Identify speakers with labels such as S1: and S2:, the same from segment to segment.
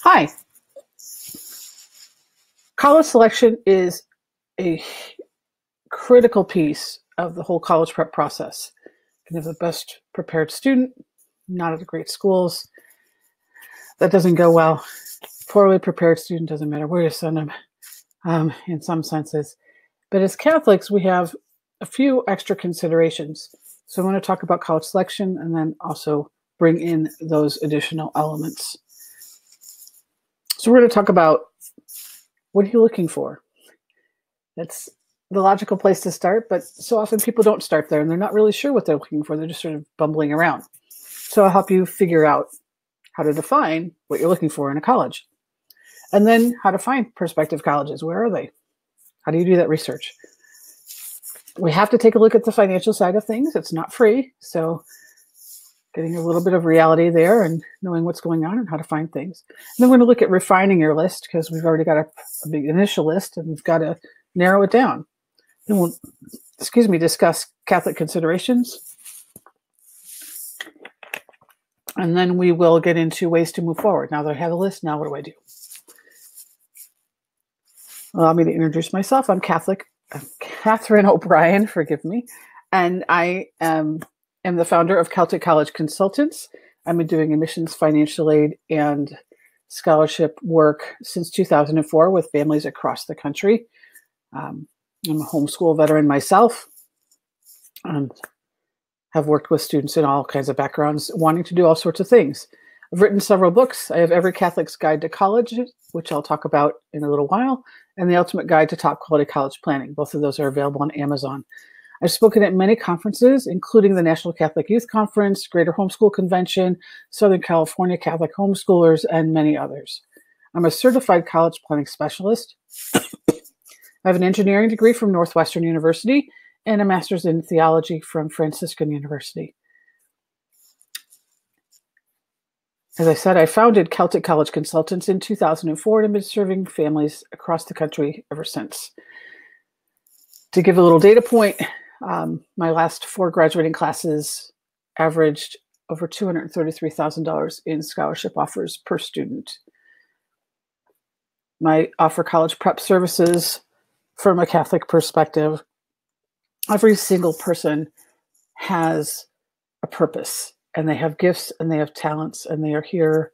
S1: Hi. College selection is a critical piece of the whole college prep process. You can have the best prepared student, not at the great schools. That doesn't go well. Poorly prepared student, doesn't matter where you send them, in some senses. But as Catholics, we have a few extra considerations. So I want to talk about college selection and then also bring in those additional elements. So we're going to talk about, what are you looking for? That's the logical place to start, but so often people don't start there and they're not really sure what they're looking for. They're just sort of bumbling around. So I'll help you figure out how to define what you're looking for in a college. And then how to find prospective colleges. Where are they? How do you do that research? We have to take a look at the financial side of things. It's not free. So getting a little bit of reality there and knowing what's going on and how to find things. And then we're going to look at refining your list because we've already got a big initial list and we've got to narrow it down. Then we'll, discuss Catholic considerations. And then we will get into ways to move forward. Now that I have a list, now what do I do? Allow me to introduce myself. I'm Katherine O'Brien, forgive me. And I am the founder of Celtic College Consultants. I've been doing admissions, financial aid, and scholarship work since 2004 with families across the country. I'm a homeschool veteran myself and have worked with students in all kinds of backgrounds, wanting to do all sorts of things. I've written several books. I have Every Catholic's Guide to College, which I'll talk about in a little while, and The Ultimate Guide to Top Quality College Planning. Both of those are available on Amazon. I've spoken at many conferences, including the National Catholic Youth Conference, Greater Homeschool Convention, Southern California Catholic Homeschoolers, and many others. I'm a certified college planning specialist. I have an engineering degree from Northwestern University and a master's in theology from Franciscan University. As I said, I founded Celtic College Consultants in 2004 and have been serving families across the country ever since. To give a little data point, my last 4 graduating classes averaged over $233,000 in scholarship offers per student. I offer college prep services from a Catholic perspective. Every single person has a purpose, and they have gifts and they have talents, and they are here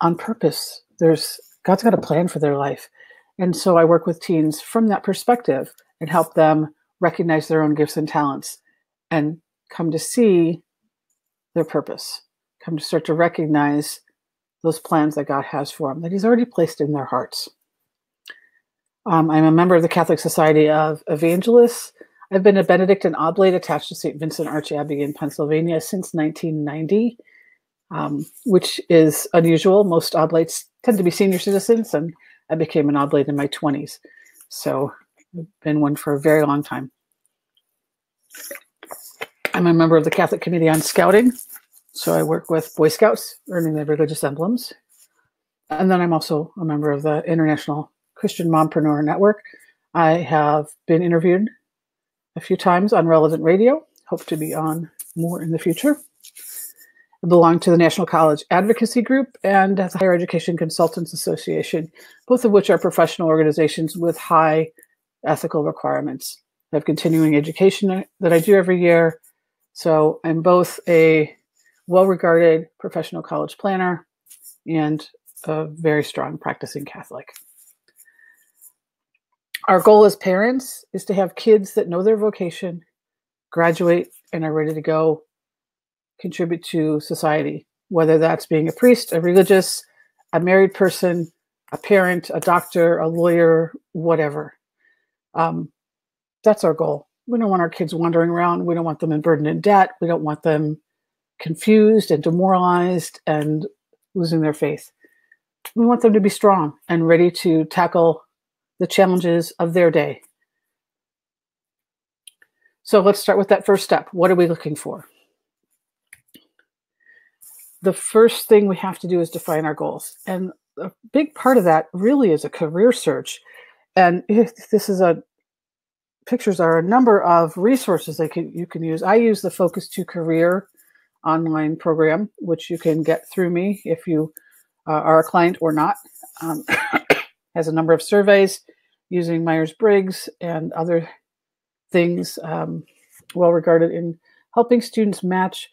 S1: on purpose. God's got a plan for their life. And so I work with teens from that perspective and help them recognize their own gifts and talents and come to see their purpose, come to start to recognize those plans that God has for them, that He's already placed in their hearts. I'm a member of the Catholic Society of Evangelists. I've been a Benedictine Oblate attached to St. Vincent Archabbey in Pennsylvania since 1990, which is unusual. Most oblates tend to be senior citizens, and I became an oblate in my 20s. So I've been one for a very long time. I'm a member of the Catholic Committee on Scouting, so I work with Boy Scouts earning their religious emblems. And then I'm also a member of the International Christian Mompreneur Network. I have been interviewed a few times on relevant radio, hope to be on more in the future. I belong to the National College Advocacy Group and the Higher Education Consultants Association, both of which are professional organizations with high ethical requirements. I have continuing education that I do every year. So I'm both a well-regarded professional college planner and a very strong practicing Catholic. Our goal as parents is to have kids that know their vocation, graduate, and are ready to go contribute to society, whether that's being a priest, a religious, a married person, a parent, a doctor, a lawyer, whatever. That's our goal. We don't want our kids wandering around. We don't want them burdened in debt. We don't want them confused and demoralized and losing their faith. We want them to be strong and ready to tackle the challenges of their day. So let's start with that first step. What are we looking for? The first thing we have to do is define our goals. And a big part of that really is a career search. And this is a pictures are a number of resources you can use. I use the Focus to Career online program, which you can get through me if you are a client or not. Has a number of surveys using Myers-Briggs and other things well regarded in helping students match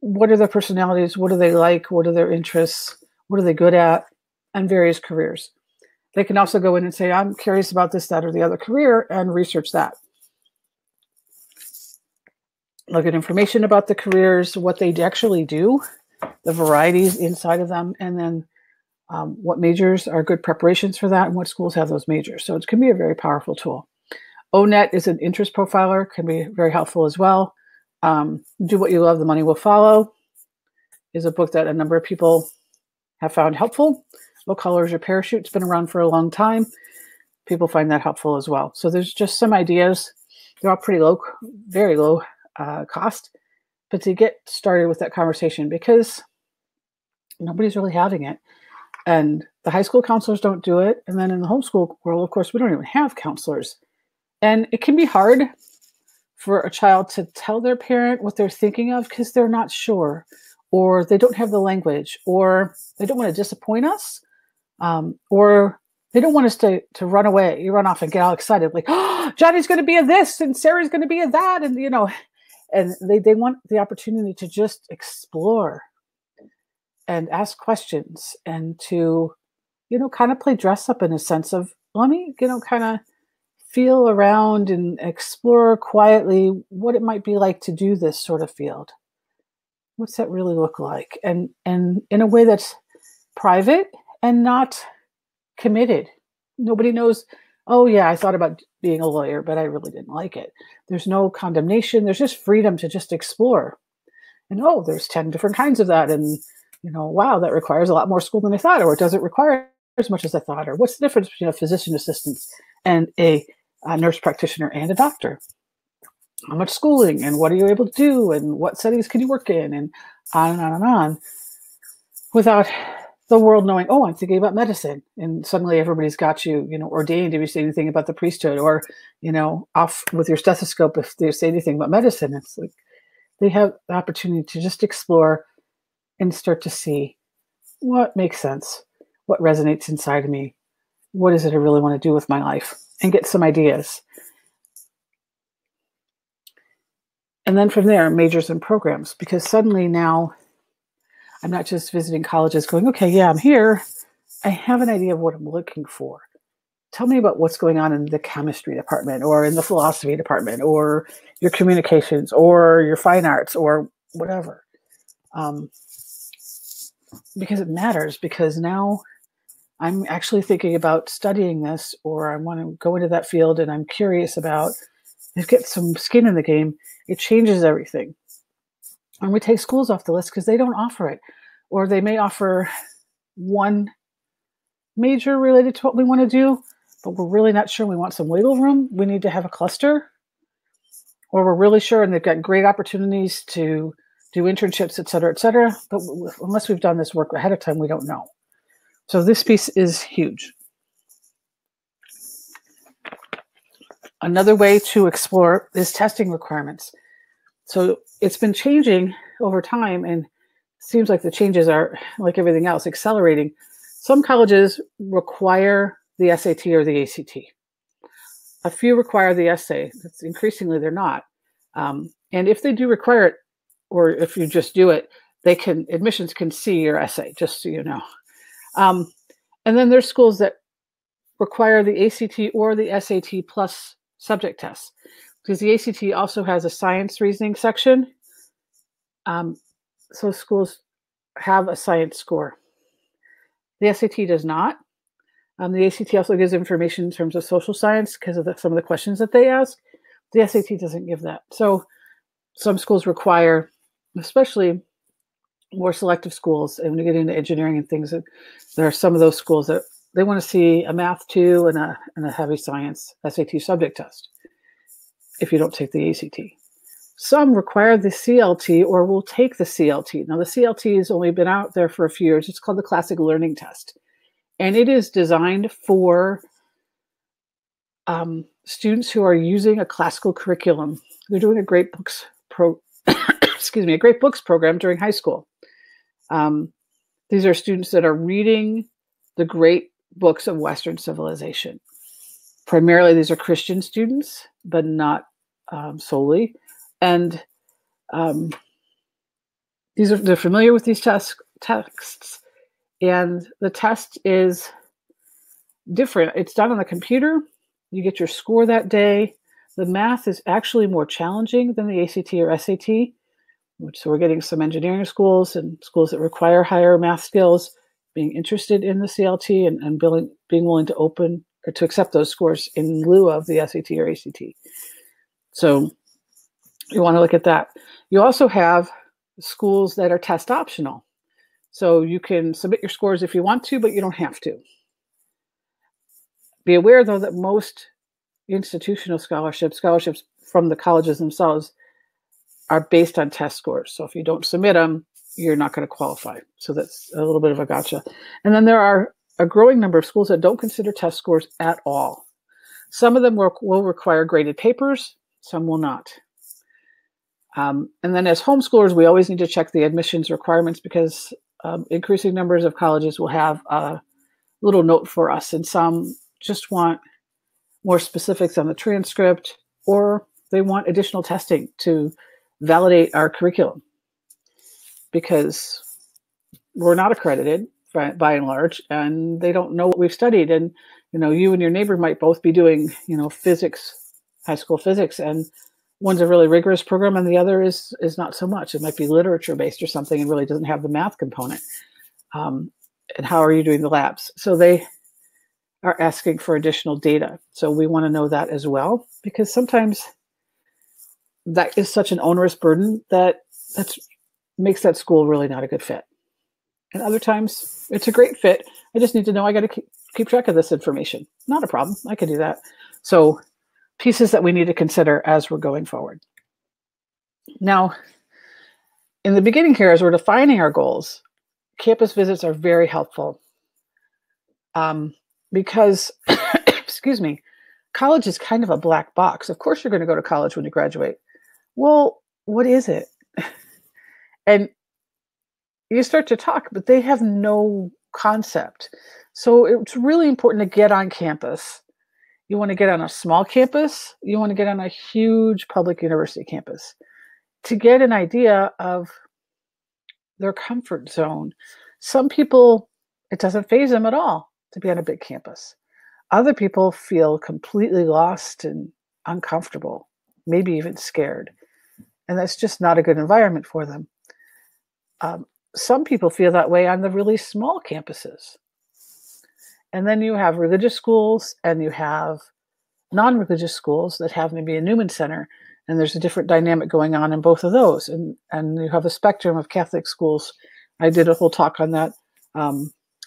S1: what are their personalities, what do they like, what are their interests, what are they good at, and various careers. They can also go in and say, I'm curious about this, that, or the other career, and research that. Look at information about the careers, what they actually do, the varieties inside of them, and then what majors are good preparations for that, and what schools have those majors. So it can be a very powerful tool. ONET is an interest profiler, can be very helpful as well. Do What You Love, The Money Will Follow is a book that a number of people have found helpful. What Color Is Your Parachute? It's been around for a long time. People find that helpful as well. So there's just some ideas. They're all pretty low, very low cost, but to get started with that conversation, because nobody's really having it. And the high school counselors don't do it. And then in the homeschool world, of course, we don't even have counselors. And it can be hard for a child to tell their parent what they're thinking of because they're not sure, or they don't have the language, or they don't want to disappoint us, or they don't want us to run away. You run off and get all excited, like, oh, Johnny's going to be a this and Sarah's going to be a that. And, and they want the opportunity to just explore and ask questions and to, kind of play dress up in a sense of, let me, kind of feel around and explore quietly what it might be like to do this sort of field. What's that really look like? And in a way that's private and not committed. Nobody knows, oh yeah, I thought about being a lawyer, but I really didn't like it. There's no condemnation. There's just freedom to just explore. And there's 10 different kinds of that. And, wow, that requires a lot more school than I thought, or it doesn't require as much as I thought, or what's the difference between a physician assistant and a nurse practitioner and a doctor? How much schooling, and what are you able to do, and what settings can you work in, and on and on and on, without the world knowing, oh, I'm thinking about medicine, and suddenly everybody's got you, ordained if you say anything about the priesthood, or, off with your stethoscope if they say anything about medicine. It's like they have the opportunity to just explore and start to see what makes sense, what resonates inside of me, what is it I really want to do with my life, and get some ideas. And then from there, majors and programs, because suddenly now I'm not just visiting colleges going, okay, yeah, I'm here. I have an idea of what I'm looking for. Tell me about what's going on in the chemistry department, or in the philosophy department, or your communications, or your fine arts, or whatever. Because it matters, because now I'm actually thinking about studying this, or I want to go into that field and I'm curious about it, get some skin in the game. It changes everything. And we take schools off the list because they don't offer it, or they may offer one major related to what we want to do, but we're really not sure. We want some wiggle room. We need to have a cluster, or we're really sure and they've got great opportunities to do internships, et cetera, but unless we've done this work ahead of time, we don't know. So this piece is huge. Another way to explore is testing requirements. So it's been changing over time, and it seems like the changes are, like everything else, accelerating. Some colleges require the SAT or the ACT. A few require the essay. Increasingly, they're not. And if they do require it, or if you just do it, admissions can see your essay, just so you know. And then there's schools that require the ACT or the SAT plus subject tests, because the ACT also has a science reasoning section. So schools have a science score. The SAT does not. The ACT also gives information in terms of social science because of some of the questions that they ask. The SAT doesn't give that. So some schools require, especially more selective schools, and when you get into engineering and things, there are some of those schools that they want to see a math 2 and a heavy science SAT subject test if you don't take the ACT. Some require the CLT or will take the CLT. Now, the CLT has only been out there for a few years. It's called the Classic Learning Test. And it is designed for students who are using a classical curriculum. They're doing a great books a great books program during high school. These are students that are reading the great books of Western civilization. Primarily, these are Christian students, but not solely. And they're familiar with these texts, and the test is different. It's done on the computer. You get your score that day. The math is actually more challenging than the ACT or SAT. So we're getting some engineering schools and schools that require higher math skills being interested in the CLT and being willing to open or to accept those scores in lieu of the SAT or ACT. So you want to look at that. You also have schools that are test optional. So you can submit your scores if you want to, but you don't have to. Be aware, though, that most institutional scholarships from the colleges themselves, are based on test scores. So if you don't submit them, you're not going to qualify. So that's a little bit of a gotcha. And then there are a growing number of schools that don't consider test scores at all. Some of them will require graded papers, some will not. And then as homeschoolers, we always need to check the admissions requirements because increasing numbers of colleges will have a little note for us, and some just want more specifics on the transcript, or they want additional testing to validate our curriculum because we're not accredited by and large, and they don't know what we've studied. And, you and your neighbor might both be doing, physics, high school physics, and one's a really rigorous program and the other is not so much. It might be literature based or something and really doesn't have the math component. And how are you doing the labs? So they are asking for additional data. So we want to know that as well, because sometimes that is such an onerous burden that makes that school really not a good fit. And other times it's a great fit. I just need to know I got to keep track of this information. Not a problem. I can do that. So pieces that we need to consider as we're going forward. Now, in the beginning here, as we're defining our goals, campus visits are very helpful because, excuse me, college is kind of a black box. Of course, you're going to go to college when you graduate. Well, what is it? And you start to talk, but they have no concept. So it's really important to get on campus. You want to get on a small campus. You want to get on a huge public university campus to get an idea of their comfort zone. Some people, it doesn't faze them at all to be on a big campus. Other people feel completely lost and uncomfortable, maybe even scared. And that's just not a good environment for them. Some people feel that way on the really small campuses. And then you have religious schools and you have non-religious schools that have maybe a Newman Center, and there's a different dynamic going on in both of those. And you have a spectrum of Catholic schools. I did a whole talk on that,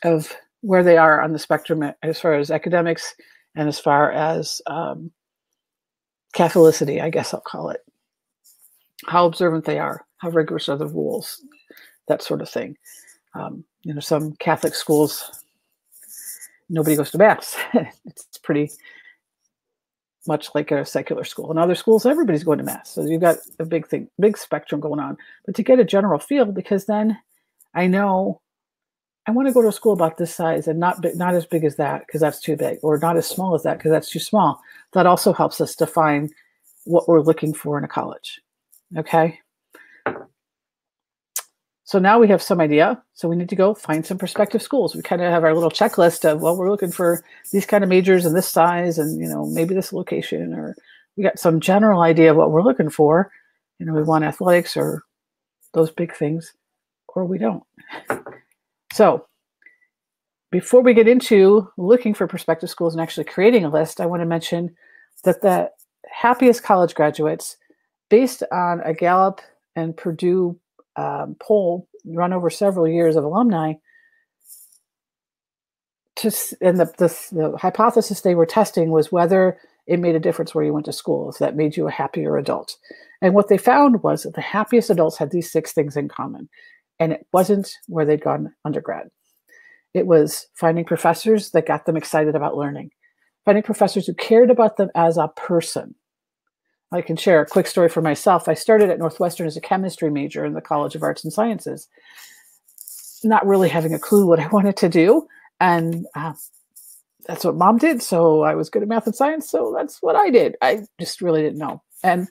S1: of where they are on the spectrum as far as academics and as far as Catholicity, I guess I'll call it. How observant they are, how rigorous are the rules, that sort of thing. Some Catholic schools, nobody goes to mass. It's pretty much like a secular school. In other schools, everybody's going to mass. So you've got a big spectrum going on. But to get a general feel, because then I know I want to go to a school about this size and not as big as that because that's too big, or not as small as that because that's too small. That also helps us define what we're looking for in a college. Okay. So now we have some idea. So we need to go find some prospective schools. We kind of have our little checklist of, well, we're looking for these kind of majors and this size and, maybe this location, or we got some general idea of what we're looking for. We want athletics or those big things, or we don't. So before we get into looking for prospective schools and actually creating a list, I want to mention that the happiest college graduates, based on a Gallup and Purdue poll run over several years of alumni, and the hypothesis they were testing was whether it made a difference where you went to school, if that made you a happier adult. And what they found was that the happiest adults had these 6 things in common. And it wasn't where they'd gone undergrad. It was finding professors that got them excited about learning. finding professors who cared about them as a person. I can share a quick story for myself. I started at Northwestern as a chemistry major in the College of Arts and Sciences, not really having a clue what I wanted to do. And that's what mom did. So I was good at math and science. So that's what I did. I just really didn't know. And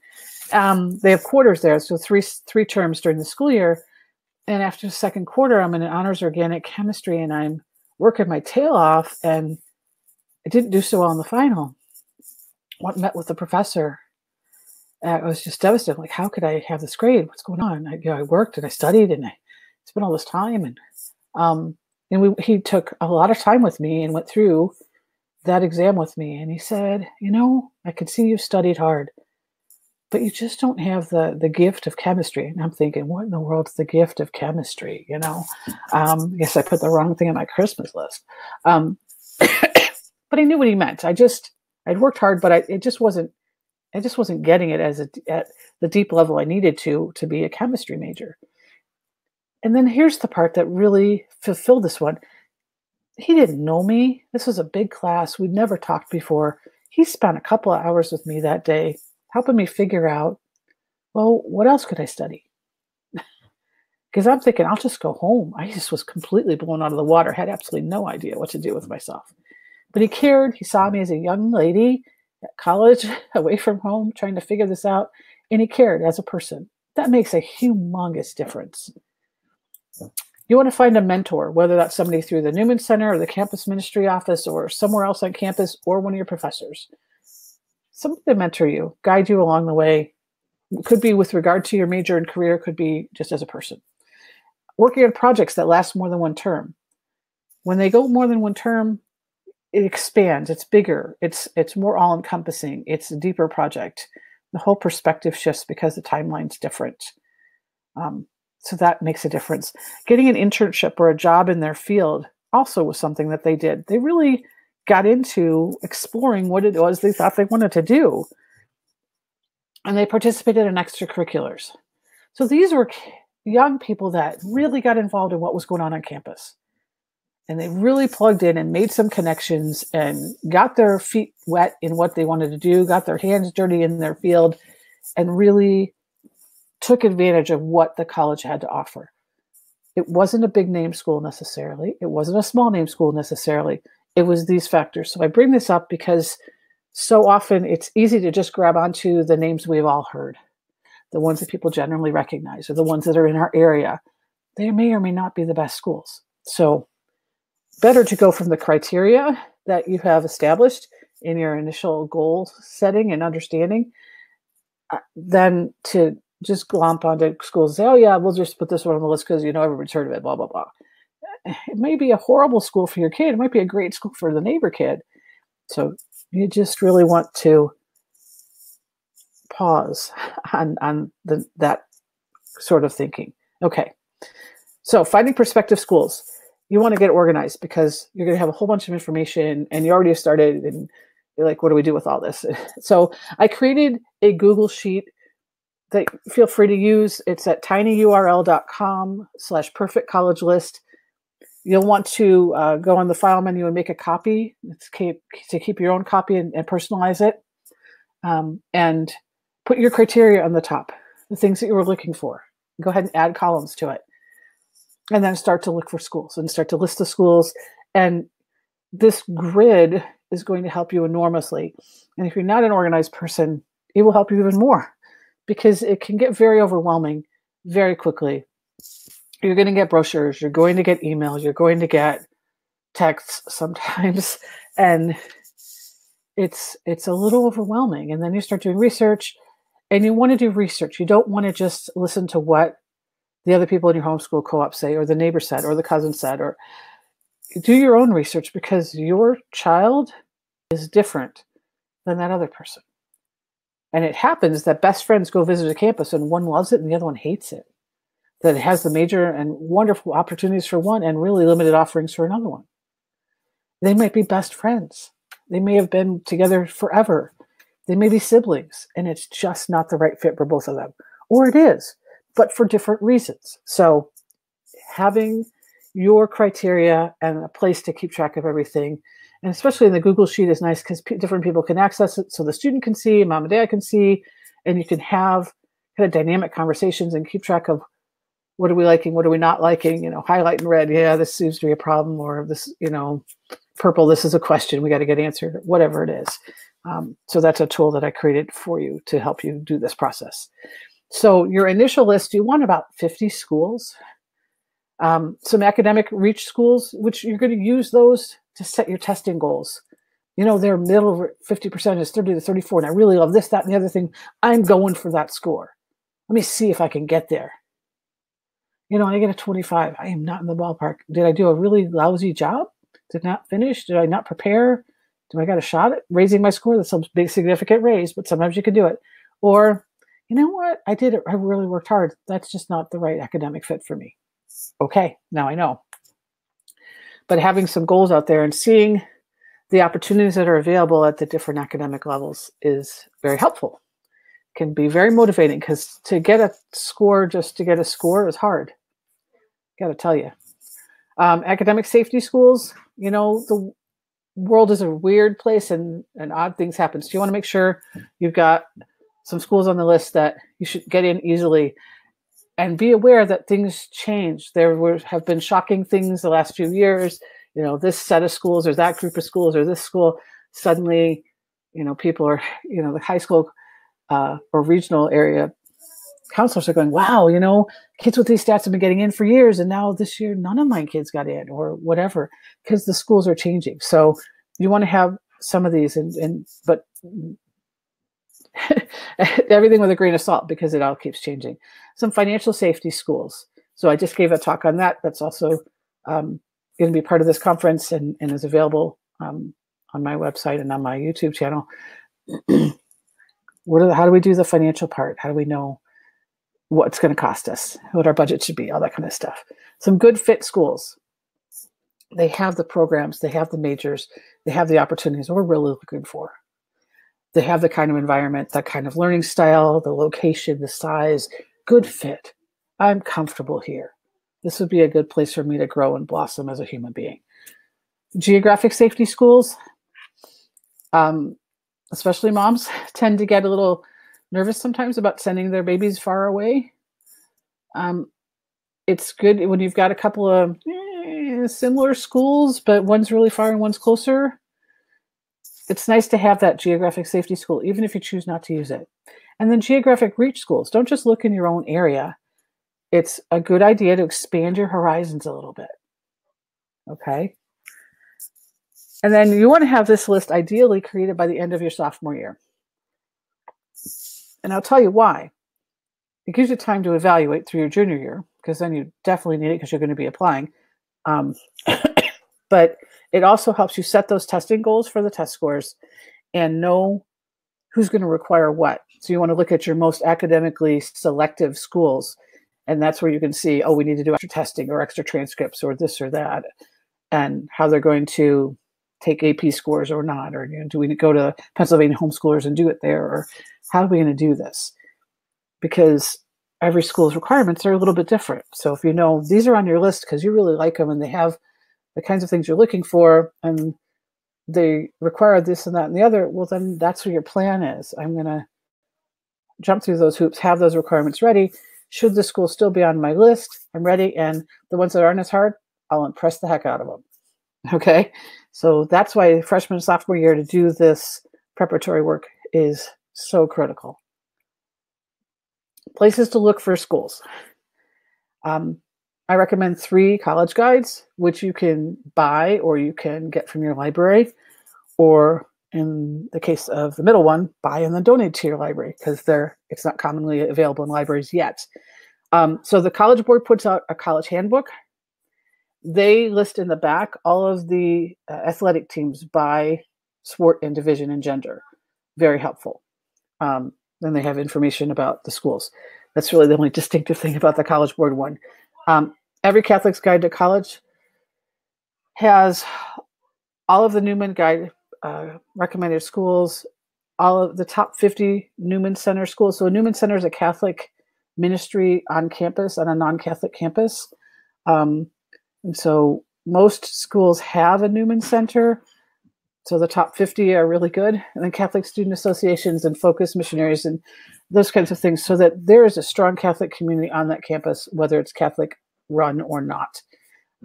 S1: they have quarters there. So three terms during the school year. And after the second quarter, I'm in an honors organic chemistry and I'm working my tail off. And I didn't do so well in the final. I met with the professor. I was just devastated. Like, how could I have this grade? What's going on? I worked and I studied and I spent all this time. And he took a lot of time with me and went through that exam with me. And he said, I could see you studied hard, but you just don't have the gift of chemistry. And I'm thinking, what in the world is the gift of chemistry? I guess I put the wrong thing on my Christmas list. But I knew what he meant. I'd worked hard, but I just wasn't getting it at the deep level I needed to be a chemistry major. And then here's the part that really fulfilled this one. He didn't know me. This was a big class. We'd never talked before. He spent a couple of hours with me that day, helping me figure out, well, what else could I study? Because I'm thinking, I'll just go home. I just was completely blown out of the water, had absolutely no idea what to do with myself. But he cared. He saw me as a young lady at college, away from home, trying to figure this out. And he cared as a person. That makes a humongous difference. You want to find a mentor, whether that's somebody through the Newman Center or the campus ministry office or somewhere else on campus or one of your professors. Somebody to mentor you, guide you along the way. It could be with regard to your major and career, could be just as a person. Working on projects that last more than one term. When they go more than one term, it expands, it's bigger, it's more all-encompassing, it's a deeper project. The whole perspective shifts because the timeline's different. So that makes a difference. Getting an internship or a job in their field also was something that they did. They really got into exploring what it was they thought they wanted to do. And they participated in extracurriculars. So these were young people that really got involved in what was going on campus. And they really plugged in and made some connections and got their feet wet in what they wanted to do, got their hands dirty in their field, and really took advantage of what the college had to offer. It wasn't a big name school necessarily. It wasn't a small name school necessarily. It was these factors. So I bring this up because so often it's easy to just grab onto the names we've all heard, the ones that people generally recognize, or the ones that are in our area. They may or may not be the best schools. So better to go from the criteria that you have established in your initial goal setting and understanding than to just glomp onto schools and say, oh yeah, we'll just put this one on the list because, everybody's heard of it, blah, blah, blah. It may be a horrible school for your kid. It might be a great school for the neighbor kid. So you just really want to pause on that sort of thinking. Okay. So finding prospective schools. You want to get organized because you're going to have a whole bunch of information and you already have started and you're like, what do we do with all this? So I created a Google Sheet that feel free to use. It's at tinyurl.com/perfectcollegelist. You'll want to go on the file menu and make a copy to keep your own copy and personalize it. And put your criteria on the top, the things that you were looking for. Go ahead and add columns to it. And then start to look for schools and start to list the schools. And this grid is going to help you enormously. And if you're not an organized person, it will help you even more because it can get very overwhelming very quickly. You're going to get brochures, you're going to get emails, you're going to get texts sometimes. And it's a little overwhelming. And then you start doing research and you want to do research. You don't want to just listen to what the other people in your homeschool co-op say, or the neighbor said, or the cousin said, or do your own research because your child is different than that other person. And it happens that best friends go visit a campus and one loves it and the other one hates it. That it has the major and wonderful opportunities for one and really limited offerings for another one. They might be best friends. They may have been together forever. They may be siblings and it's just not the right fit for both of them. Or it is, but for different reasons. So having your criteria and a place to keep track of everything And especially in the Google Sheet is nice because different people can access it. So the student can see, mom and dad can see, and you can have kind of dynamic conversations and keep track of what are we liking, what are we not liking, highlight in red. Yeah, this seems to be a problem, or this, purple, this is a question we got to get answered, whatever it is. So that's a tool that I created for you to help you do this process. So your initial list, you want about 50 schools, some academic reach schools, which you're going to use those to set your testing goals. Their middle 50% is 30 to 34, and I really love this, that, and the other thing. I'm going for that score. Let me see if I can get there. I get a 25. I am not in the ballpark. Did I do a really lousy job? Did not finish? Did I not prepare? Do I got a shot at raising my score? That's a big significant raise, but sometimes you can do it. Or, you know what? I did it. I really worked hard. That's just not the right academic fit for me. Okay, now I know. But having some goals out there and seeing the opportunities that are available at the different academic levels is very helpful. Can be very motivating, because to get a score just to get a score is hard. Got to tell you. Academic safety schools, the world is a weird place and odd things happen. So you want to make sure you've got some schools on the list that you should get in easily, and be aware that things change. There have been shocking things the last few years. This set of schools or that group of schools or this school, suddenly, people are, the high school or regional area counselors are going, wow, kids with these stats have been getting in for years, and now this year none of my kids got in, or whatever, because the schools are changing. So you want to have some of these, but everything with a grain of salt, because it all keeps changing. Some financial safety schools. So I just gave a talk on that. That's also going to be part of this conference and is available on my website and on my YouTube channel. How do we do the financial part? How do we know what's going to cost us, what our budget should be, all that kind of stuff? Some good fit schools. They have the programs, they have the majors, they have the opportunities we're really looking for. They have the kind of environment, that kind of learning style, the location, the size, good fit. I'm comfortable here. This would be a good place for me to grow and blossom as a human being. Geographic safety schools, especially moms, tend to get a little nervous sometimes about sending their babies far away. It's good when you've got a couple of similar schools, but one's really far and one's closer. It's nice to have that geographic safety school, even if you choose not to use it. And then geographic reach schools. Don't just look in your own area. It's a good idea to expand your horizons a little bit. Okay? And then you want to have this list ideally created by the end of your sophomore year. And I'll tell you why. It gives you time to evaluate through your junior year, because then you definitely need it because you're going to be applying. But it also helps you set those testing goals for the test scores and know who's going to require what. So you want to look at your most academically selective schools, and that's where you can see, oh, we need to do extra testing or extra transcripts or this or that, and how they're going to take AP scores or not, or do we go to Pennsylvania homeschoolers and do it there, or how are we going to do this? Because every school's requirements are a little bit different. So if you know these are on your list because you really like them and they have the kinds of things you're looking for, and they require this and that and the other, well, then that's what your plan is. I'm going to jump through those hoops, have those requirements ready. Should the school still be on my list, I'm ready. And the ones that aren't as hard, I'll impress the heck out of them. Okay? So that's why freshman and sophomore year to do this preparatory work is so critical. Places to look for schools. I recommend 3 college guides, which you can buy or you can get from your library, or in the case of the middle one, buy and then donate to your library, because it's not commonly available in libraries yet. So the College Board puts out a college handbook. They list in the back all of the athletic teams by sport and division and gender. Very helpful. Then they have information about the schools. That's really the only distinctive thing about the College Board one. Every Catholic's Guide to College has all of the Newman Guide recommended schools, all of the top 50 Newman Center schools. So a Newman Center is a Catholic ministry on campus, on a non-Catholic campus. And so most schools have a Newman Center. So the top 50 are really good. And then Catholic student associations and focus missionaries and those kinds of things, so that there is a strong Catholic community on that campus, whether it's Catholic run or not.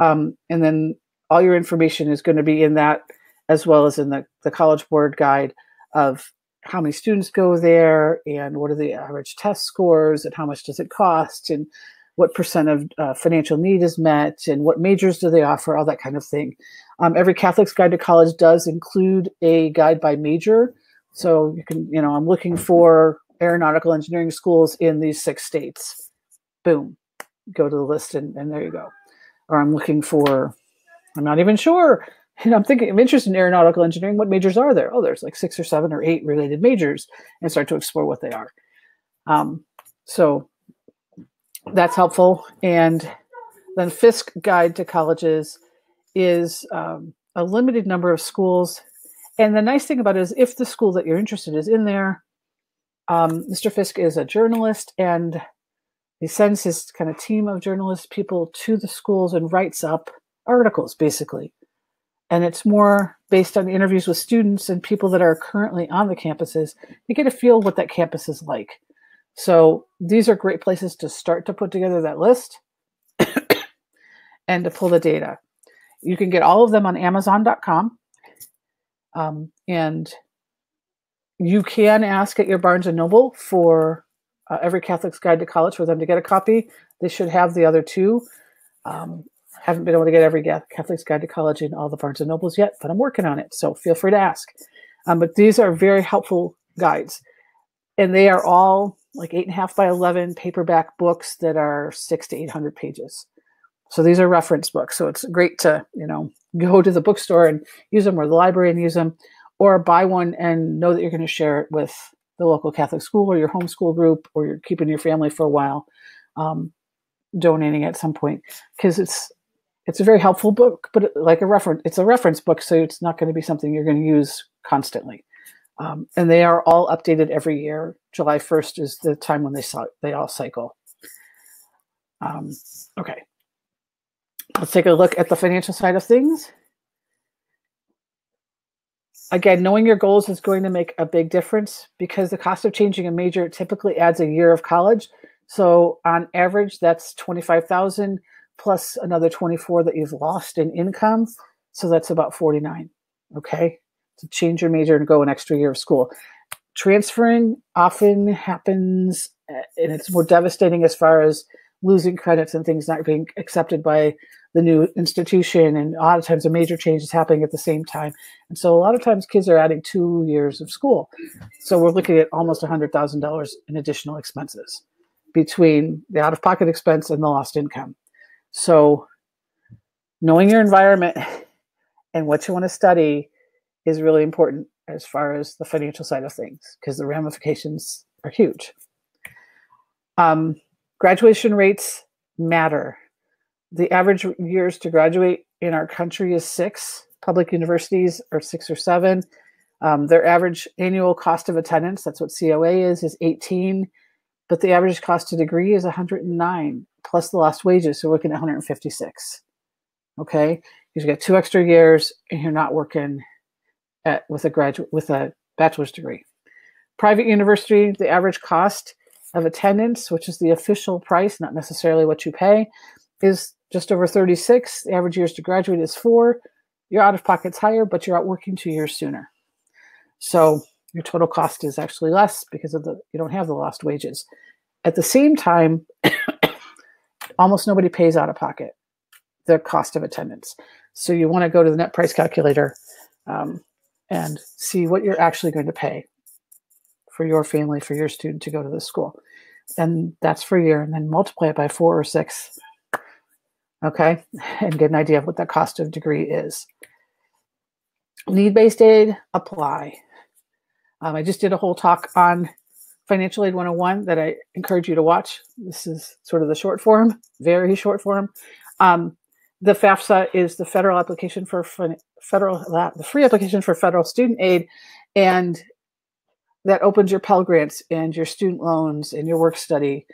S1: And then all your information is going to be in that, as well as in the College Board guide of how many students go there and what are the average test scores and how much does it cost and what percent of financial need is met and what majors do they offer, all that kind of thing. Every Catholic's Guide to College does include a guide by major. So you can, I'm looking for aeronautical engineering schools in these 6 states. Boom, go to the list and there you go. Or I'm looking for, I'm not even sure. I'm interested in aeronautical engineering. What majors are there? Oh, there's like 6 or 7 or 8 related majors, and start to explore what they are. So that's helpful. And then Fiske Guide to Colleges is a limited number of schools. And the nice thing about it is if the school that you're interested in is in there, Mr. Fiske is a journalist, and he sends his kind of team of journalist people to the schools and writes up articles, basically. And it's more based on interviews with students and people that are currently on the campuses. You get a feel what that campus is like. So these are great places to start to put together that list and to pull the data. You can get all of them on Amazon.com. And you can ask at your Barnes & Noble for Every Catholic's Guide to College for them to get a copy. They should have the other 2. Haven't been able to get Every Catholic's Guide to College in all the Barnes & Nobles yet, but I'm working on it, so feel free to ask. But these are very helpful guides. And they are all like 8.5 by 11 paperback books that are 600 to 800 pages. So these are reference books. So it's great to, go to the bookstore and use them, or the library and use them, or buy one and know that you're going to share it with the local Catholic school or your homeschool group, or you're keeping your family for a while, donating at some point, because it's a very helpful book, but it's a reference book. So it's not going to be something you're going to use constantly. And they are all updated every year. July 1st is the time when they all cycle. Okay. Let's take a look at the financial side of things. Again, knowing your goals is going to make a big difference, because the cost of changing a major typically adds a year of college. So on average, that's $25,000 plus another 24 that you've lost in income. So that's about 49. Okay. To change your major and go an extra year of school. Transferring often happens, and it's more devastating as far as losing credits and things not being accepted by the new institution. And a lot of times a major change is happening at the same time. And so a lot of times kids are adding 2 years of school. So we're looking at almost $100,000 in additional expenses between the out-of-pocket expense and the lost income. So knowing your environment and what you want to study is really important as far as the financial side of things, because the ramifications are huge. Graduation rates matter. The average years to graduate in our country is 6. Public universities are 6 or 7. Their average annual cost of attendance, that's what COA is 18. But the average cost to degree is 109 plus the lost wages. So we're looking at 156. Okay, you get 2 extra years, and you're not working with a bachelor's degree. Private university, the average cost of attendance, which is the official price, not necessarily what you pay, is just over 36. The average years to graduate is 4. Your out-of-pocket's higher, but you're out working 2 years sooner. So your total cost is actually less because you don't have the lost wages. At the same time, almost nobody pays out of pocket the cost of attendance. So you want to go to the net price calculator and see what you're actually going to pay for your family, for your student to go to this school. And that's for a year, and then multiply it by 4 or 6. Okay, and get an idea of what that cost of degree is. Need-based aid, apply. I just did a whole talk on Financial Aid 101 that I encourage you to watch. This is sort of the short form, very short form. The FAFSA is the federal application for the free application for federal student aid, and that opens your Pell Grants and your student loans and your work study.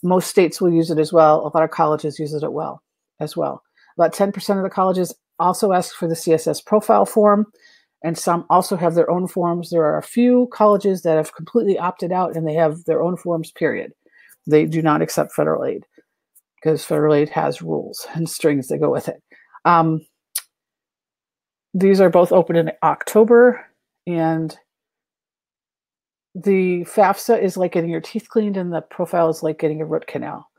S1: Most states will use it as well. A lot of colleges use it as well. About 10% of the colleges also ask for the CSS profile form. And some also have their own forms. There are a few colleges that have completely opted out and they have their own forms, period. They do not accept federal aid because federal aid has rules and strings that go with it. These are both open in October, and the FAFSA is like getting your teeth cleaned and the profile is like getting a root canal.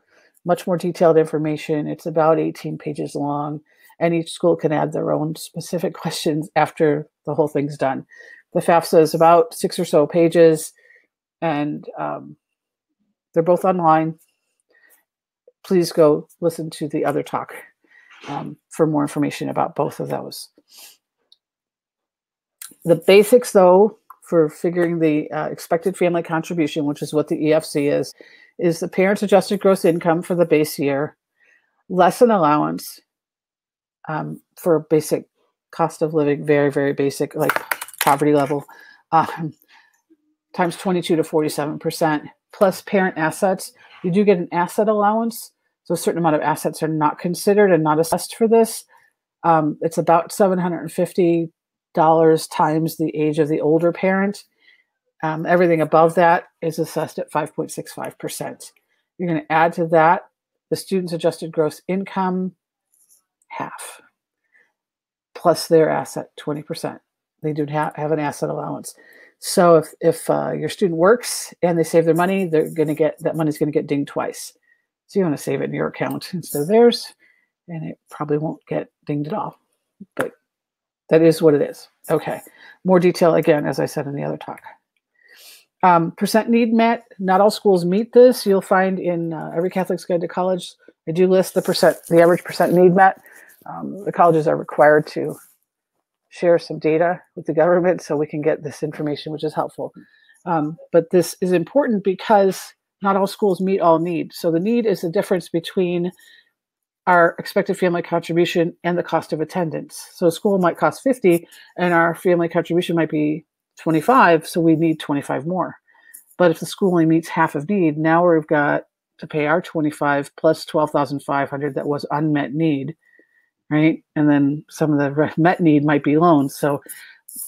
S1: Much more detailed information. It's about 18 pages long, and each school can add their own specific questions after the whole thing's done. The FAFSA is about 6 or so pages, and they're both online. Please go listen to the other talk for more information about both of those. The basics, though, for figuring the expected family contribution, which is what the EFC is the parent's adjusted gross income for the base year, less an allowance for basic cost of living, very, very basic, like poverty level, times 22 to 47%, plus parent assets. You do get an asset allowance, so a certain amount of assets are not considered and not assessed for this. It's about $750 times the age of the older parent. Everything above that is assessed at 5.65%. You're going to add to that the student's adjusted gross income, half, plus their asset, 20%. They do have an asset allowance. So if your student works and they save their money, they're going to get that money's going to get dinged twice. So you want to save it in your account instead of theirs, and it probably won't get dinged at all. But that is what it is. Okay. More detail, again, as I said in the other talk. Percent need met. Not all schools meet this. You'll find in every Catholic's Guide to College, I do list the average percent need met. The colleges are required to share some data with the government so we can get this information, which is helpful. But this is important because not all schools meet all needs. So the need is the difference between our expected family contribution and the cost of attendance. So a school might cost 50 and our family contribution might be 25, so we need 25 more. But if the school only meets half of need, now we've got to pay our 25 plus 12,500 that was unmet need, right? And then some of the met need might be loans. So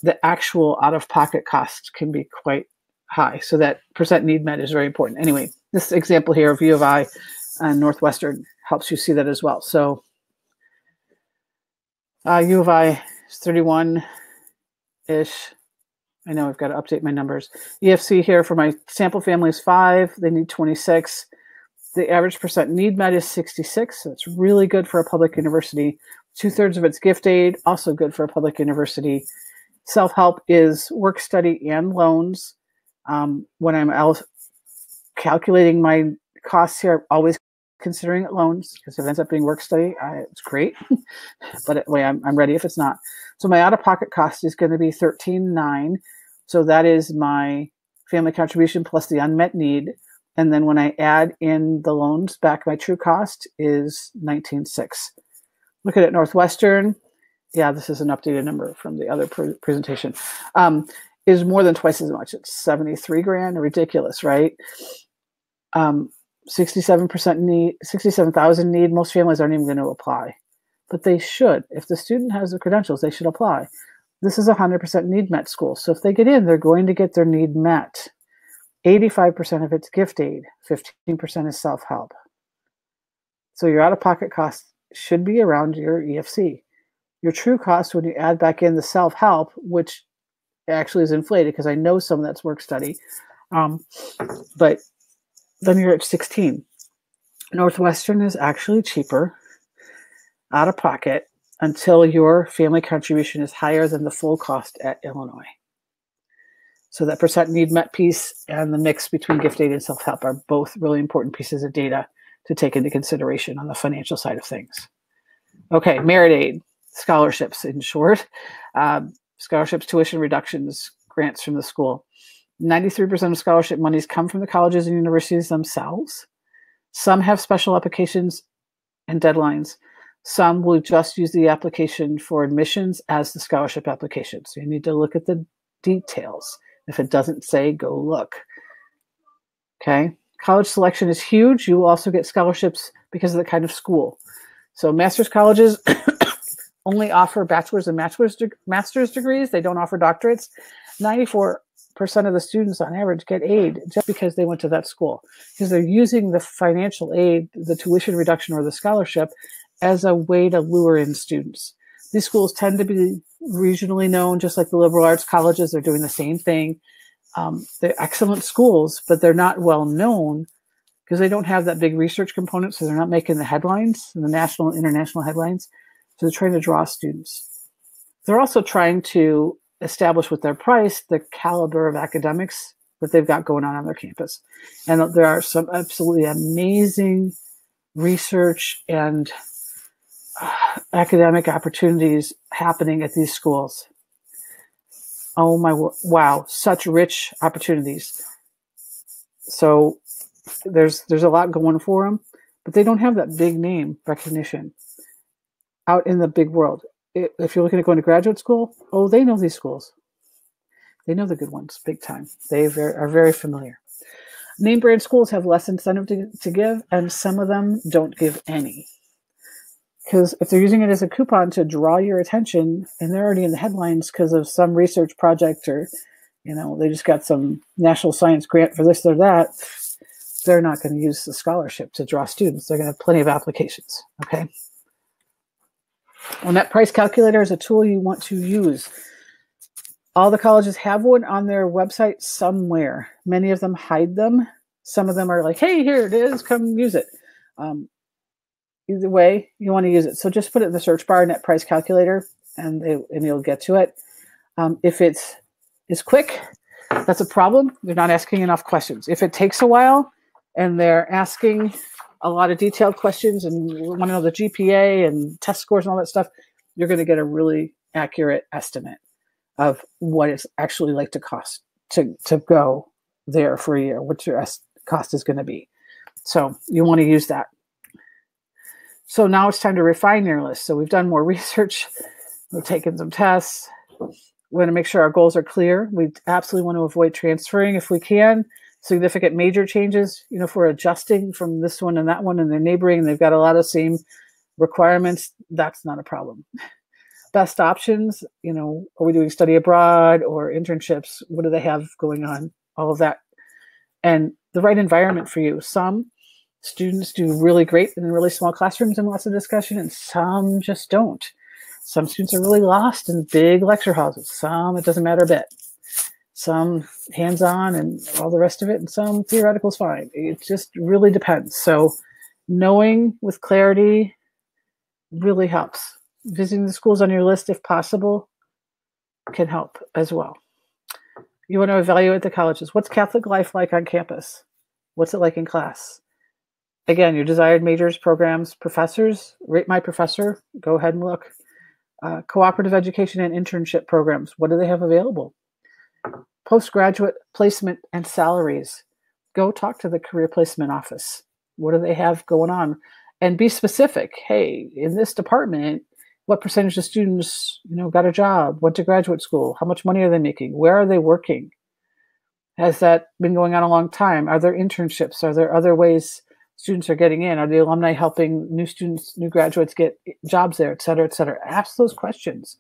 S1: the actual out-of-pocket cost can be quite high. So that percent need met is very important. Anyway, this example here of U of I and Northwestern helps you see that as well. So U of I is 31-ish. I know I've got to update my numbers. EFC here for my sample family is 5. They need 26. The average percent need met is 66. So it's really good for a public university. 2/3 of it's gift aid, also good for a public university. Self-help is work study and loans. When I'm calculating my costs here, I'm always considering it loans because if it ends up being work study, it's great. But anyway, I'm ready if it's not. So my out-of-pocket cost is going to be $13,900. So that is my family contribution plus the unmet need. And then when I add in the loans back, my true cost is $19,600. Look at Northwestern. Yeah, this is an updated number from the other presentation. Is more than twice as much. It's $73,000. Ridiculous, right? 67% need, 67,000 need. Most families aren't even going to apply, but they should. If the student has the credentials, they should apply. This is a 100% need met school. So if they get in, they're going to get their need met. 85% of it's gift aid. 15% is self-help. So your out-of-pocket cost should be around your EFC. Your true cost, when you add back in the self-help, which actually is inflated because I know some of that's work study, but then you're at 16. Northwestern is actually cheaper out of pocket until your family contribution is higher than the full cost at Illinois. So that percent need met piece and the mix between gift aid and self-help are both really important pieces of data to take into consideration on the financial side of things. Okay, merit aid, scholarships in short. Scholarships, tuition reductions, grants from the school. 93% of scholarship monies come from the colleges and universities themselves. Some have special applications and deadlines. Some will just use the application for admissions as the scholarship application. So you need to look at the details. If it doesn't say, go look. Okay. College selection is huge. You will also get scholarships because of the kind of school. So master's colleges only offer bachelor's and master's degrees. They don't offer doctorates. 94% of the students on average get aid just because they went to that school, because they're using the financial aid, the tuition reduction or the scholarship as a way to lure in students. These schools tend to be regionally known, just like the liberal arts colleges. They're doing the same thing. They're excellent schools, but they're not well known because they don't have that big research component. So they're not making the headlines, the national and international headlines. So they're trying to draw students. They're also trying to establish with their price the caliber of academics that they've got going on their campus. And there are some absolutely amazing research and academic opportunities happening at these schools. Oh my, wow, such rich opportunities. So there's a lot going for them, but they don't have that big name recognition out in the big world. If you're looking at going to graduate school, oh, they know these schools. They know the good ones big time. They are very familiar. Name brand schools have less incentive to give, and some of them don't give any. Because if they're using it as a coupon to draw your attention, and they're already in the headlines because of some research project, or, they just got some national science grant for this or that, they're not going to use the scholarship to draw students. They're going to have plenty of applications, okay? Well, net price calculator is a tool you want to use. All the colleges have one on their website somewhere. Many of them hide them. Some of them are like, hey, here it is, come use it. Either way, you want to use it. So just put it in the search bar, net price calculator, and you'll get to it. If it's quick, that's a problem. They're not asking enough questions. If it takes a while and they're asking a lot of detailed questions and want to know the GPA and test scores and all that stuff, you're going to get a really accurate estimate of what it's actually like to cost to go there for a year, what your cost is going to be. So you want to use that. So now it's time to refine your list. So we've done more research. We've taken some tests. We want to make sure our goals are clear. We absolutely want to avoid transferring if we can. Significant major changes, if we're adjusting from this one and that one and they're neighboring and they've got a lot of same requirements, that's not a problem. Best options, are we doing study abroad or internships? What do they have going on? All of that. And the right environment for you. Some students do really great in really small classrooms and lots of discussion, and some just don't. Some students are really lost in big lecture halls. Some, it doesn't matter a bit. Some hands-on and all the rest of it, and some theoretical is fine. It just really depends. So knowing with clarity really helps. Visiting the schools on your list, if possible, can help as well. You want to evaluate the colleges. What's Catholic life like on campus? What's it like in class? Again, your desired majors, programs, professors. Rate my professor. Go ahead and look. Cooperative education and internship programs. What do they have available? Postgraduate placement and salaries. Go talk to the career placement office. What do they have going on? And be specific. Hey, in this department, what percentage of students, got a job, went to graduate school? How much money are they making? Where are they working? Has that been going on a long time? Are there internships? Are there other ways students are getting in? Are the alumni helping new students, new graduates get jobs there, et cetera, et cetera? Ask those questions.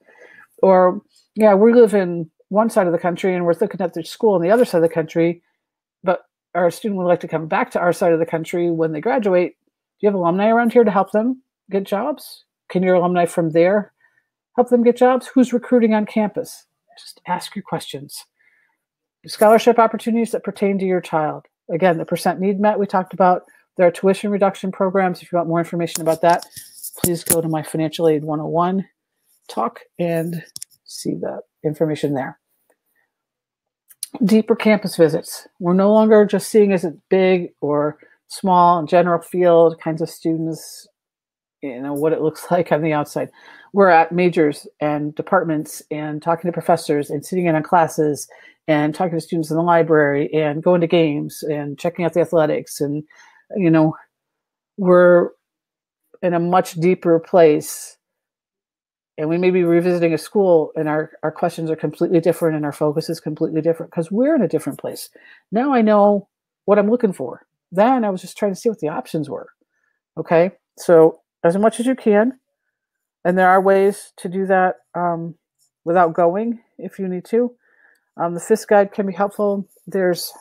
S1: Or, we live in one side of the country and we're looking at their school on the other side of the country, but our student would like to come back to our side of the country when they graduate. Do you have alumni around here to help them get jobs? Can your alumni from there help them get jobs? Who's recruiting on campus? Just ask your questions. Scholarship opportunities that pertain to your child. Again, the percent need met we talked about. There are tuition reduction programs. If you want more information about that, please go to my Financial Aid 101 talk and see the information there. Deeper campus visits. We're no longer just seeing as it big or small and general field kinds of students, what it looks like on the outside. We're at majors and departments and talking to professors and sitting in on classes and talking to students in the library and going to games and checking out the athletics. And, we're in a much deeper place. And we may be revisiting a school and our questions are completely different and our focus is completely different because we're in a different place. Now I know what I'm looking for. Then I was just trying to see what the options were. Okay. So as much as you can, And there are ways to do that without going if you need to. The Fiske guide can be helpful. There's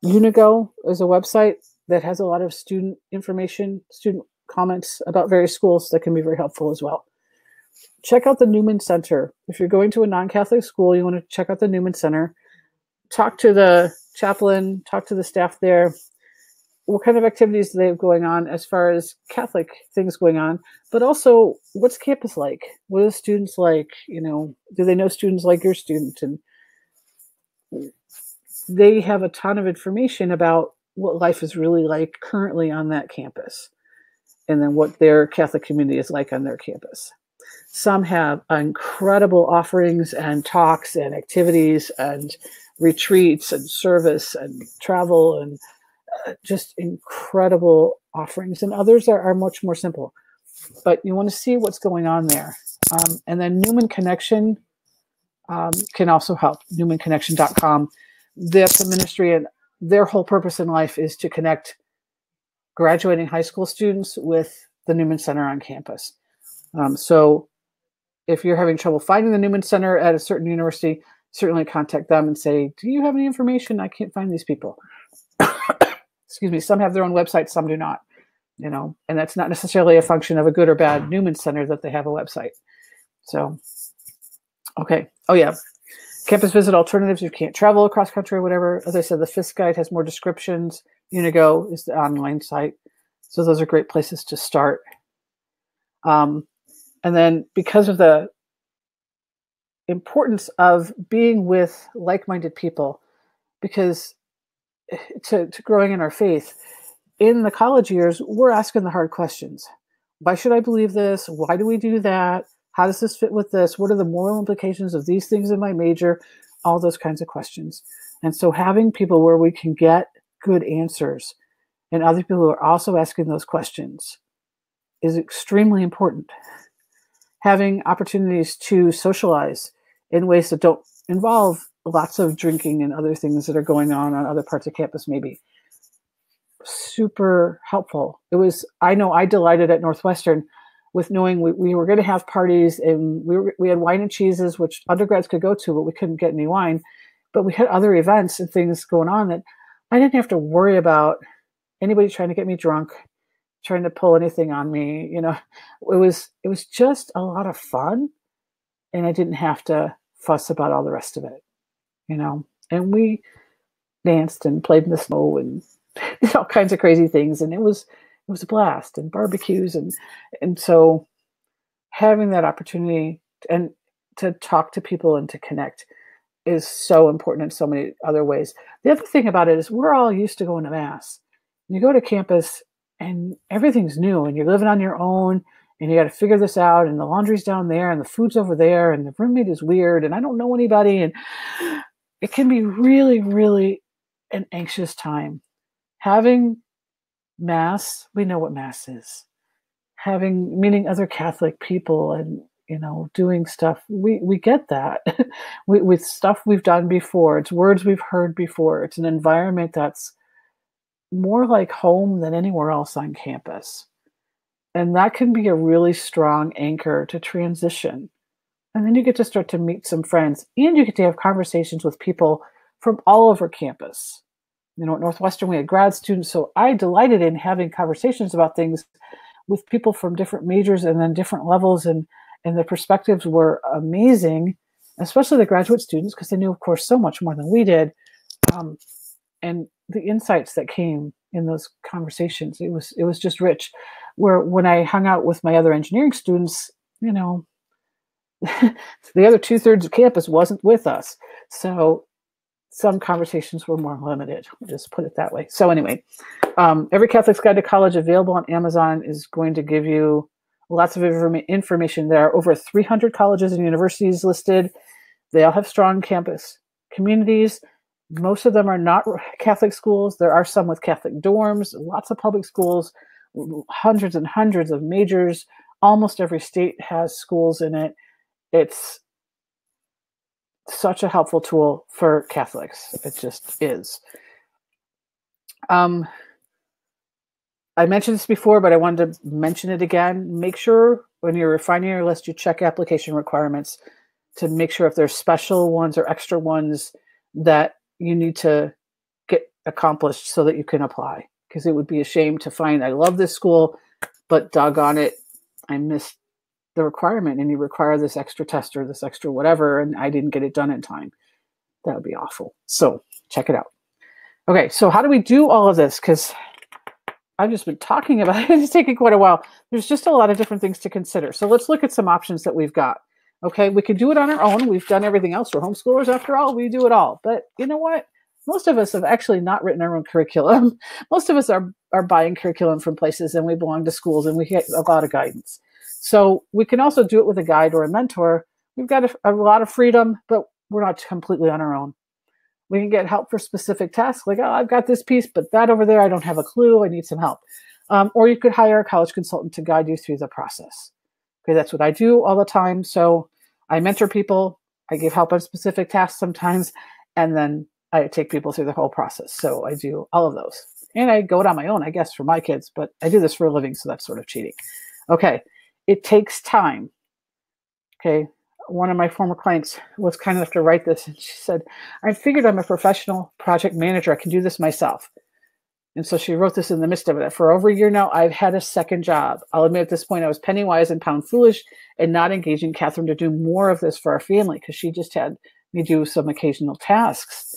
S1: Unigo is a website that has a lot of student information, student comments about various schools that can be very helpful as well. Check out the Newman Center. If you're going to a non-Catholic school, you want to check out the Newman Center. Talk to the chaplain, talk to the staff there. What kind of activities do they have going on as far as Catholic things going on, but also what's campus like? What are the students like? Do they know students like your student? And they have a ton of information about what life is really like currently on that campus, and then what their Catholic community is like on their campus. Some have incredible offerings and talks and activities and retreats and service and travel and just incredible offerings. And others are much more simple. But you want to see what's going on there. And then Newman Connection can also help, newmanconnection.com. That's a ministry, and their whole purpose in life is to connect graduating high school students with the Newman Center on campus. So if you're having trouble finding the Newman Center at a certain university, certainly contact them and say, do you have any information? I can't find these people. Excuse me. Some have their own website, some do not, and that's not necessarily a function of a good or bad Newman Center that they have a website. So, okay. Oh yeah. Campus visit alternatives. You can't travel across country or whatever. As I said, the Fiske guide has more descriptions. Unigo is the online site. So those are great places to start. And then because of the importance of being with like-minded people, because to growing in our faith, in the college years, we're asking the hard questions. Why should I believe this? Why do we do that? How does this fit with this? What are the moral implications of these things in my major? All those kinds of questions. And so having people where we can get good answers and other people who are also asking those questions is extremely important. Having opportunities to socialize in ways that don't involve lots of drinking and other things that are going on other parts of campus, maybe. Super helpful. I know I delighted at Northwestern with knowing we were going to have parties, and we had wine and cheeses, which undergrads could go to, but we couldn't get any wine. But we had other events and things going on that I didn't have to worry about anybody trying to get me drunk, trying to pull anything on me. It was just a lot of fun, and I didn't have to fuss about all the rest of it, and we danced and played in the snow and did all kinds of crazy things. And it was a blast, and barbecues. And so having that opportunity and to talk to people and to connect is so important in so many other ways. The other thing about it is we're all used to going to mass. You go to campus and everything's new, and you're living on your own, and you got to figure this out, and the laundry's down there, and the food's over there, and the roommate is weird, and I don't know anybody. And it can be really, really an anxious time. Having mass, we know what mass is. Meeting other Catholic people and, doing stuff, we get that. With stuff we've done before. It's words we've heard before. It's an environment that's more like home than anywhere else on campus. And that can be a really strong anchor to transition. And then you get to start to meet some friends, and you get to have conversations with people from all over campus. At Northwestern, we had grad students, so I delighted in having conversations about things with people from different majors and then different levels, and the perspectives were amazing, especially the graduate students, because they knew, of course, so much more than we did. And the insights that came in those conversations, it was just rich. Where when I hung out with my other engineering students, the other 2/3 of campus wasn't with us. So some conversations were more limited. We'll just put it that way. So anyway, Every Catholic's Guide to College, available on Amazon, is going to give you lots of information. There are over 300 colleges and universities listed. They all have strong campus communities. Most of them are not Catholic schools. There are some with Catholic dorms, lots of public schools, hundreds and hundreds of majors. Almost every state has schools in it. It's such a helpful tool for Catholics. It just is. I mentioned this before, but I wanted to mention it again. Make sure when you're refining your list, you check application requirements to make sure if there's special ones or extra ones that you need to get accomplished so that you can apply. Because it would be a shame to find, I love this school, but doggone it, I missed the requirement and you require this extra test or this extra whatever, and I didn't get it done in time. That would be awful. So check it out. Okay, so how do we do all of this? Because I've just been talking about it. It's taking quite a while. There's just a lot of different things to consider. So let's look at some options that we've got. Okay, we can do it on our own. We've done everything else. We're homeschoolers after all. We do it all. But you know what? Most of us have actually not written our own curriculum. Most of us are buying curriculum from places, and we belong to schools, and we get a lot of guidance. So we can also do it with a guide or a mentor. We've got a lot of freedom, but we're not completely on our own. We can get help for specific tasks, like, oh, I've got this piece, but that over there, I don't have a clue. I need some help. Or you could hire a college consultant to guide you through the process. Okay, that's what I do all the time. So I mentor people. I give help on specific tasks sometimes, and then I take people through the whole process. So I do all of those. And I go it on my own, I guess, for my kids, but I do this for a living, so that's sort of cheating. Okay, it takes time. Okay, one of my former clients was kind enough to write this, and she said, I figured I'm a professional project manager. I can do this myself. And so she wrote this in the midst of it. For over a year now, I've had a second job. I'll admit at this point I was penny wise and pound foolish and not engaging Catherine to do more of this for our family because she just had me do some occasional tasks.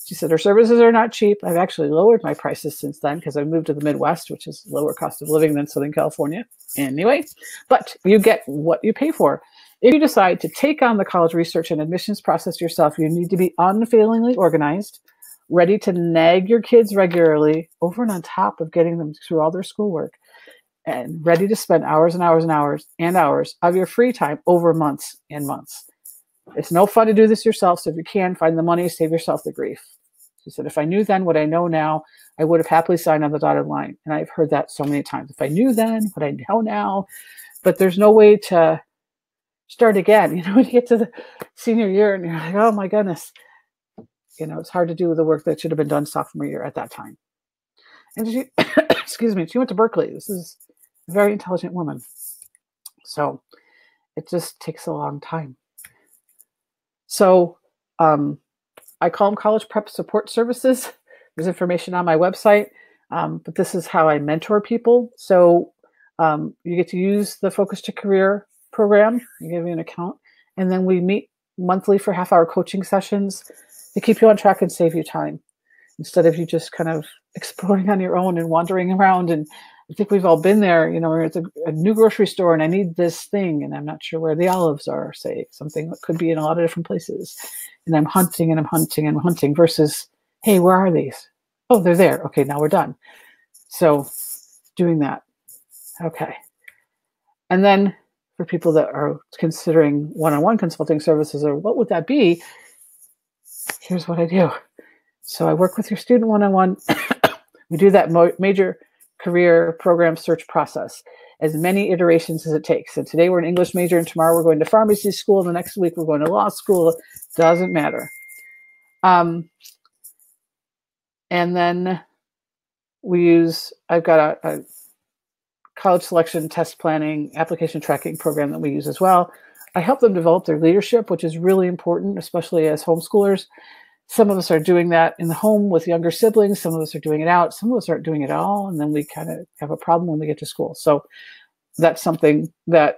S1: She said her services are not cheap. I've actually lowered my prices since then because I moved to the Midwest, which is lower cost of living than Southern California. Anyway, but you get what you pay for. If you decide to take on the college research and admissions process yourself, you need to be unfailingly organized, ready to nag your kids regularly over and on top of getting them through all their schoolwork, and ready to spend hours and hours and hours and hours of your free time over months and months. It's no fun to do this yourself, so if you can, find the money, save yourself the grief. She said, if I knew then what I know now, I would have happily signed on the dotted line. And I've heard that so many times. If I knew then what I know now, but there's no way to start again. You know, when you get to the senior year and you're like, oh my goodness, you know, it's hard to do the work that should have been done sophomore year at that time. And she, excuse me, she went to Berkeley. This is a very intelligent woman. So it just takes a long time. So I call them college prep support services. There's information on my website, but this is how I mentor people. So you get to use the Focus to Career program. I give you an account, and then we meet monthly for half-hour coaching sessions to keep you on track and save you time instead of you just kind of exploring on your own and wandering around. And I think we've all been there, you know, we're at a new grocery store and I need this thing and I'm not sure where the olives are, say, something that could be in a lot of different places. And I'm hunting and I'm hunting and I'm hunting versus, hey, where are these? Oh, they're there. Okay, now we're done. So doing that. Okay. And then for people that are considering one-on-one consulting services, or what would that be? Here's what I do. So I work with your student one-on-one. We do that major career program search process, as many iterations as it takes. So today we're an English major, and tomorrow we're going to pharmacy school. The next week we're going to law school. Doesn't matter. And then I've got a college selection, test planning, application tracking program that we use as well. I help them develop their leadership, which is really important, especially as homeschoolers. Some of us are doing that in the home with younger siblings. Some of us are doing it out. Some of us aren't doing it at all. And then we kind of have a problem when we get to school. So that's something that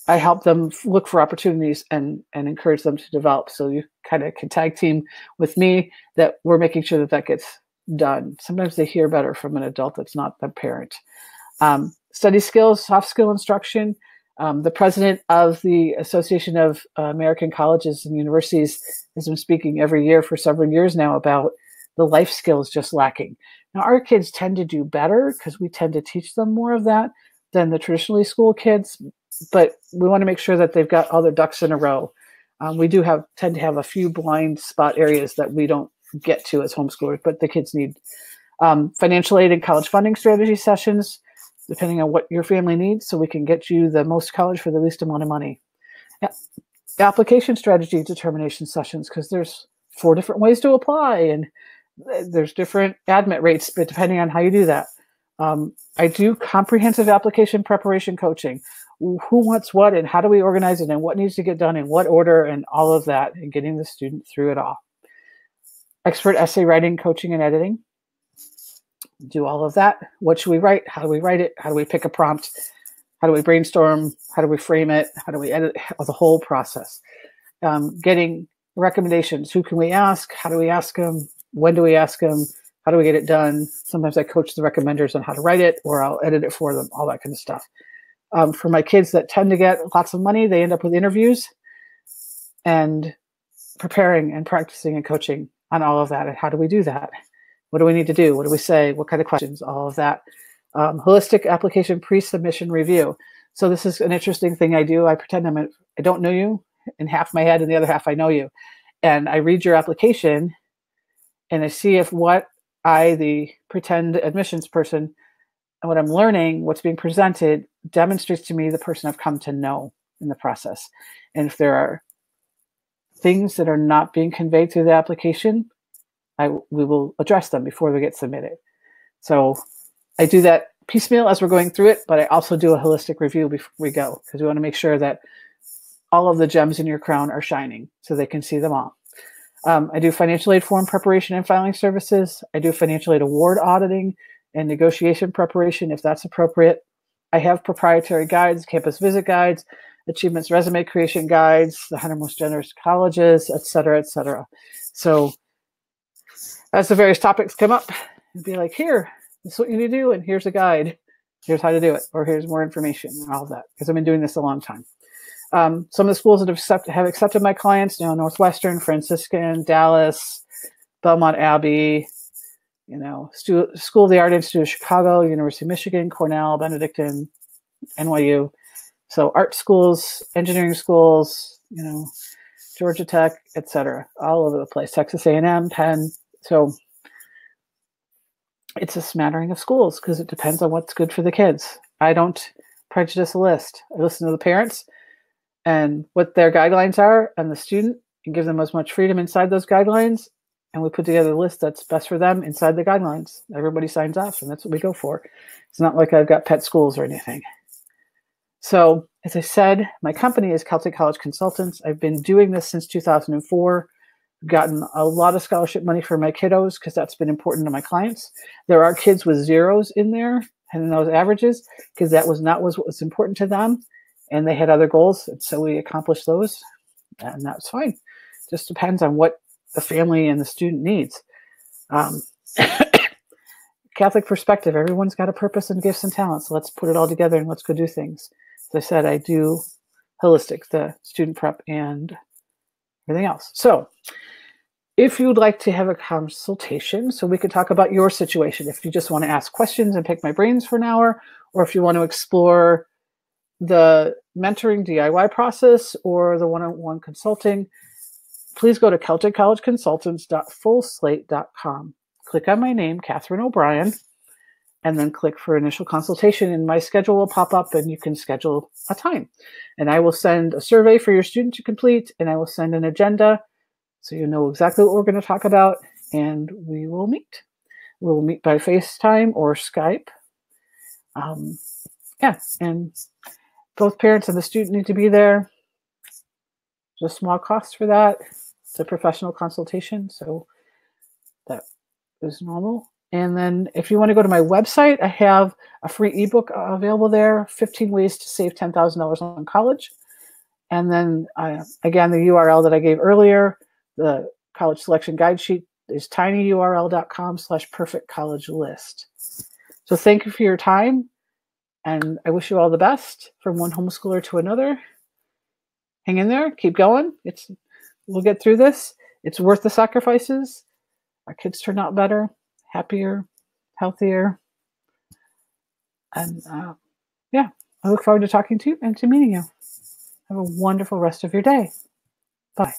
S1: I help them look for opportunities and encourage them to develop. So you kind of can tag team with me that we're making sure that gets done. Sometimes they hear better from an adult that's not their parent. Study skills, soft skill instruction. The president of the Association of American Colleges and Universities has been speaking every year for several years now about the life skills just lacking. Now, our kids tend to do better because we tend to teach them more of that than the traditionally school kids, but we want to make sure that they've got all their ducks in a row. We do tend to have a few blind spot areas that we don't get to as homeschoolers, but the kids need financial aid and college funding strategy sessions, depending on what your family needs, so we can get you the most college for the least amount of money. Application strategy determination sessions, because there's 4 different ways to apply, and there's different admit rates, but depending on how you do that. I do comprehensive application preparation coaching. Who wants what and how do we organize it and what needs to get done in what order and all of that, and getting the student through it all. Expert essay writing, coaching, and editing. Do all of that. What should we write? How do we write it? How do we pick a prompt? How do we brainstorm? How do we frame it? How do we edit? The whole process. Getting recommendations. Who can we ask? How do we ask them? When do we ask them? How do we get it done? Sometimes I coach the recommenders on how to write it, or I'll edit it for them, all that kind of stuff. For my kids that tend to get lots of money, they end up with interviews and preparing and practicing and coaching on all of that. And how do we do that? What do we need to do? What do we say? What kind of questions? All of that. Holistic application pre-submission review. So this is an interesting thing I do. I pretend I don't know you in half my head, and the other half I know you. And I read your application and I see if what I, the pretend admissions person, and what I'm learning, what's being presented, demonstrates to me the person I've come to know in the process. And if there are things that are not being conveyed through the application, we will address them before they get submitted. So I do that piecemeal as we're going through it, but I also do a holistic review before we go, because we want to make sure that all of the gems in your crown are shining so they can see them all. I do financial aid form preparation and filing services. I do financial aid award auditing and negotiation preparation if that's appropriate. I have proprietary guides, campus visit guides, achievements resume creation guides, the 100 most generous colleges, et cetera, et cetera. So as the various topics come up, it'd be like, here, this is what you need to do, and here's a guide. Here's how to do it, or here's more information, and all of that, because I've been doing this a long time. Some of the schools that have accepted my clients, Northwestern, Franciscan, Dallas, Belmont Abbey, School of the Art Institute of Chicago, University of Michigan, Cornell, Benedictine, NYU. So art schools, engineering schools, Georgia Tech, etc., all over the place. Texas A&M, Penn. So it's a smattering of schools because it depends on what's good for the kids. I don't prejudice a list. I listen to the parents and what their guidelines are and the student, and give them as much freedom inside those guidelines. And we put together a list that's best for them inside the guidelines. Everybody signs off, and that's what we go for. It's not like I've got pet schools or anything. So, as I said, my company is Celtic College Consultants. I've been doing this since 2004. I've gotten a lot of scholarship money for my kiddos because that's been important to my clients. There are kids with zeros in there and in those averages because that was not what was important to them, and they had other goals, and so we accomplished those, and that's fine. Just depends on what the family and the student needs. Catholic perspective, everyone's got a purpose and gifts and talents. So let's put it all together and let's go do things. As I said, I do holistic, the student prep and everything else. So if you would like to have a consultation so we could talk about your situation, if you just want to ask questions and pick my brains for an hour, or if you want to explore the mentoring DIY process or the one-on-one consulting, please go to CelticCollegeConsultants.fullslate.com. Click on my name, Katherine O'Brien, and then click for initial consultation, and my schedule will pop up and you can schedule a time. And I will send a survey for your student to complete, and I will send an agenda so you know exactly what we're going to talk about, and we will meet. We'll meet by FaceTime or Skype. And both parents and the student need to be there. There's a small cost for that. It's a professional consultation, so that is normal. And then if you want to go to my website, I have a free ebook available there, 15 Ways to Save $10,000 on College. And then, again, the URL that I gave earlier, the college selection guide sheet, is tinyurl.com/perfectcollegelist. So thank you for your time, and I wish you all the best from one homeschooler to another. Hang in there, keep going. We'll get through this. It's worth the sacrifices. Our kids turn out better, happier, healthier. And I look forward to talking to you and to meeting you. Have a wonderful rest of your day. Bye.